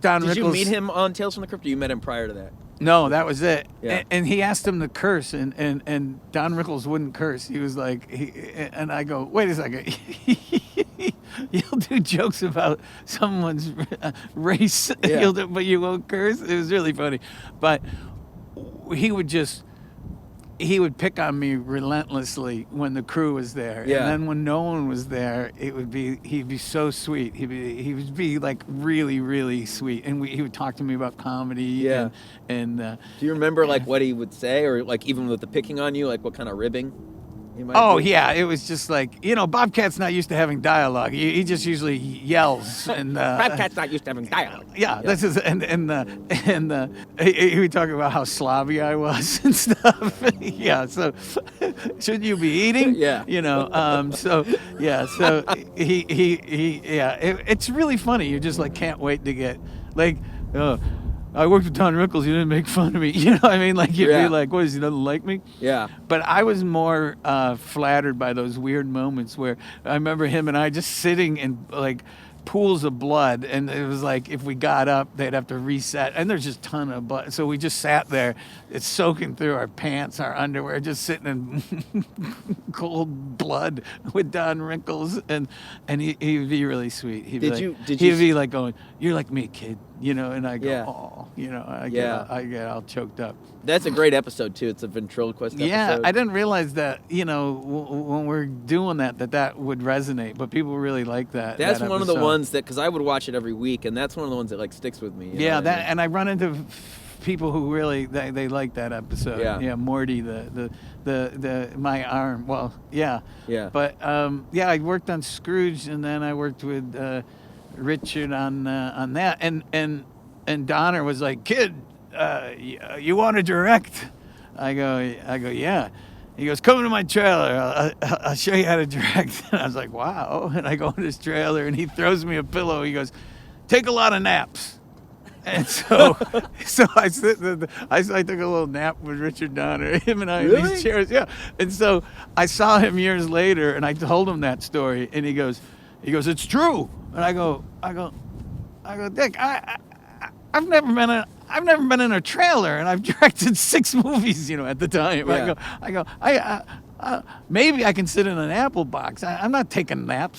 Don Rickles. Did you meet him on Tales from the Crypt, or you met him prior to that? No, that was it. Yeah. And he asked him to curse, and Don Rickles wouldn't curse. He was like, and I go, wait a second. You'll do jokes about someone's race, Yeah. but you won't curse. It was really funny. But he would pick on me relentlessly when the crew was there. Yeah. And then when no one was there, he'd be so sweet. He would be like really, really sweet. And he would talk to me about comedy. Yeah. And Do you remember like what he would say, or like even with the picking on you, like what kind of ribbing he might oh do? yeah, it was just like, Bobcat's not used to having dialogue. He just usually yells. And Bobcat's not used to having dialogue. yeah, this is and he would talk about how slobby I was and stuff. Yeah, so shouldn't you be eating? Yeah. So it's really funny. You just like can't wait to get like. I worked with Don Rickles. He didn't make fun of me. You know what I mean? Like, you'd be like, what, he doesn't like me? Yeah. But I was more flattered by those weird moments where I remember him and I just sitting in, like, pools of blood. And it was like, if we got up, they'd have to reset. And there's just a ton of blood. So we just sat there. It's soaking through our pants, our underwear, just sitting in cold blood with Don Rickles. And he'd be really sweet. He'd be like going, you're like me, kid. And I go, I get all choked up. That's a great episode, too. It's a ventriloquist episode. Yeah, I didn't realize that, when we're doing that would resonate, but people really like that. That's that one of the episode. ones that, because I would watch it every week, and that's one of the ones that, like, sticks with me. Yeah, and I run into people who really, they like that episode. Yeah. Morty, the my arm, well, yeah. Yeah. But, I worked on Scrooge, and then I worked with Richard on that, and Donner was like, kid, you want to direct? I go, yeah. He goes, come to my trailer. I'll show you how to direct. And I was like, wow. And I go in his trailer, and he throws me a pillow. He goes, take a lot of naps. And so I took a little nap with Richard Donner, him and I in these chairs. Yeah. And so I saw him years later, and I told him that story, and he goes, it's true. And I go, Dick, I've never been in a trailer, and I've directed 6 movies, at the time. Yeah. I go, maybe I can sit in an apple box. I'm not taking naps.